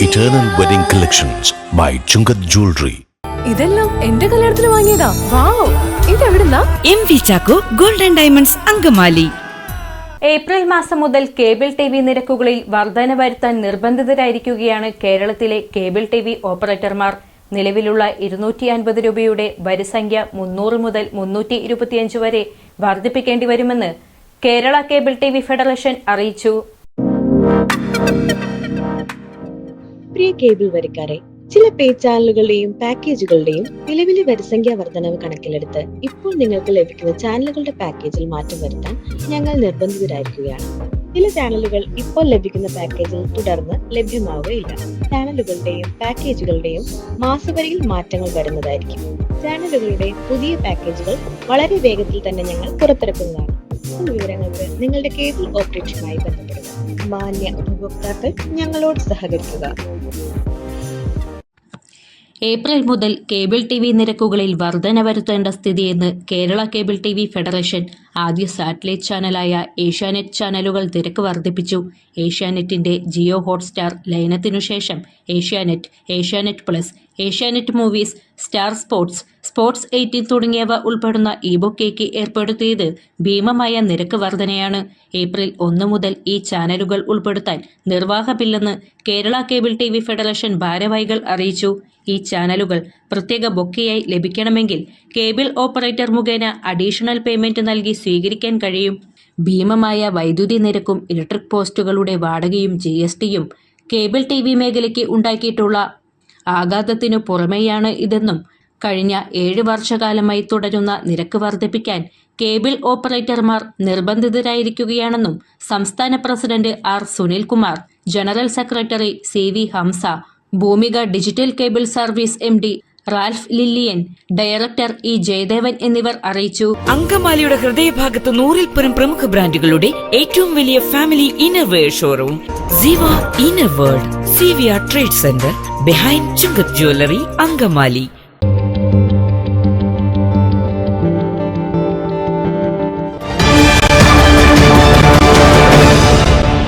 Eternal Wedding Collections by Chungat Jewelry. ഇതെല്ലാം എന്റെ കല്യാണത്തിന് വാങ്ങിയതാ. വാവ്, ഇതെവിടുന്നാ? MV Chacko golden diamonds Angamaly. April മാസം മുതൽ കേബിൾ ടിവി നിരക്കുകളിൽ വർധന വരുത്താൻ നിർബന്ധിതരായിരിക്കുകയാണ് കേരളത്തിലെ കേബിൾ ടിവി ഓപ്പറേറ്റർമാർ. നിലവിലുള്ള 250 രൂപയുടെ വരിസംഖ്യ 300 മുതൽ 325 വരെ വർദ്ധിപ്പിക്കേണ്ടി വരുമെന്ന് കേരള കേബിൾ ടിവി ഫെഡറേഷൻ അറിയിച്ചു. പ്രിയ കേബിൾ വരിക്കാരെ, ചില പേ ചാനലുകളുടെയും പാക്കേജുകളുടെയും നിലവിലെ വരിസംഖ്യാ വർധനവ് കണക്കിലെടുത്ത് ഇപ്പോൾ നിങ്ങൾക്ക് ലഭിക്കുന്ന ചാനലുകളുടെ പാക്കേജിൽ മാറ്റം വരുത്താൻ ഞങ്ങൾ നിർബന്ധിതരായിരിക്കുകയാണ്. ചില ചാനലുകൾ ഇപ്പോൾ ലഭിക്കുന്ന പാക്കേജിൽ തുടർന്ന് ലഭ്യമാവുകയില്ല. ചാനലുകളുടെയും പാക്കേജുകളുടെയും മാസവരിയിൽ മാറ്റങ്ങൾ വരുന്നതായിരിക്കും. ചാനലുകളുടെ പുതിയ പാക്കേജുകൾ വളരെ വേഗത്തിൽ തന്നെ ഞങ്ങൾ പുറത്തിറക്കുന്നതാണ്. വിവരങ്ങൾക്ക് നിങ്ങളുടെ കേബിൾ ഓപ്പറേറ്ററുമായി ബന്ധപ്പെടുക. മാന്യ ഉപഭോക്താക്കൾ ഞങ്ങളോട് സഹകരിക്കുക. ഏപ്രിൽ മുതൽ കേബിൾ ടിവി നിരക്കുകളിൽ വർധന വരുത്തേണ്ട സ്ഥിതിയെന്ന് കേരള കേബിൾ ടിവി ഫെഡറേഷൻ ആദ്യ സാറ്റലൈറ്റ് ചാനലായ ഏഷ്യാനെറ്റ് ചാനലുകൾ നിരക്ക് വർദ്ധിപ്പിച്ചു. ഏഷ്യാനെറ്റിന്റെ ജിയോ ഹോട്ട്സ്റ്റാർ ലയനത്തിനു ശേഷം Asianet, Asianet plus, Asianet movies, star sports, sports 18 തുടങ്ങിയവ ഉൾപ്പെടുന്ന ഇബുക്കേക്ക് ഏർപ്പെടുത്തിയത് ഭീമമായ നിരക്ക് വർധനയാണ്. ഏപ്രിൽ 1 മുതൽ ഈ ചാനലുകൾ ഉൾപ്പെടുത്താൻ നിർവാഹമില്ലെന്ന് കേരള കേബിൾ ടിവി ഫെഡറേഷൻ ഭാരവാഹികൾ അറിയിച്ചു. ഈ ചാനലുകൾ പ്രത്യേക ബൊക്കെയായി ലഭിക്കണമെങ്കിൽ കേബിൾ ഓപ്പറേറ്റർ മുഖേന അഡീഷണൽ പേയ്മെന്റ് നൽകി സ്വീകരിക്കാൻ കഴിയും. ഭീമമായ വൈദ്യുതി നിരക്കും ഇലക്ട്രിക് പോസ്റ്റുകളുടെ വാടകയും GSTയും കേബിൾ ടിവി മേഖലയ്ക്ക് ഉണ്ടാക്കിയിട്ടുള്ള ആഘാതത്തിനു പുറമെയാണ് ഇതെന്നും കഴിഞ്ഞ 7 വർഷക്കാലമായി തുടരുന്ന നിരക്ക് വർദ്ധിപ്പിക്കാൻ കേബിൾ ഓപ്പറേറ്റർമാർ നിർബന്ധിതരായിരിക്കുകയാണെന്നും സംസ്ഥാന president R. Sunilkumar, general secretary CV Hamsa, Bhoomika digital cable service MD Ralph Lillian, director E. Jayadevan എന്നിവർ അറിയിച്ചു. അങ്കമാലിയുടെ ഹൃദയഭാഗത്ത് 100-ൽ പരം പ്രമുഖ ബ്രാൻഡുകളുടെ ഏറ്റവും വലിയ family innerwear showroom Siva inner world, CVR trade centre, behind Chungath jewellery, Angamaly.